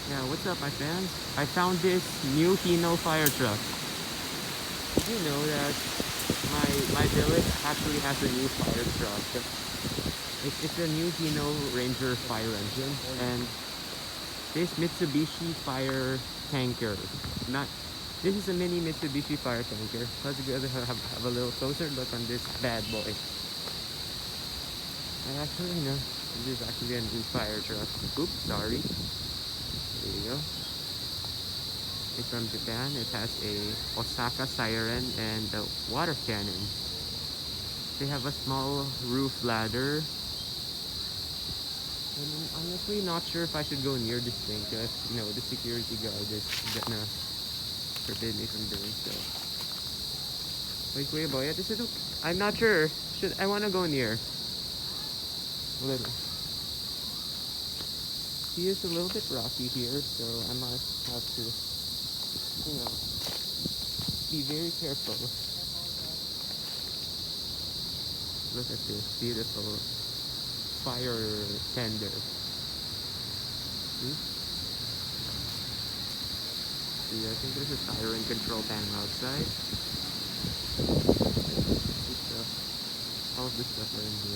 Yeah, what's up my fans? I found this new Hino fire truck. Did you know that my village actually has a new fire truck? It's a new Hino Ranger fire engine, and this Mitsubishi fire tanker. Not This is a mini Mitsubishi fire tanker. Let's go have a little closer look on this bad boy. I actually know this is actually a new fire truck. Oops, sorry. There you go. It's from Japan. It has a Osaka siren and a water cannon. They have a small roof ladder. And I'm honestly not sure if I should go near this thing because, the security guard is gonna forbid me from doing so. Wait, Kuya Boy, I'm not sure. I wanna go near? Little. He is a little bit rocky here, so I might have to, be very careful. Look at this beautiful fire tender. See? See, I think there's a siren control panel outside. All of this stuff are in here.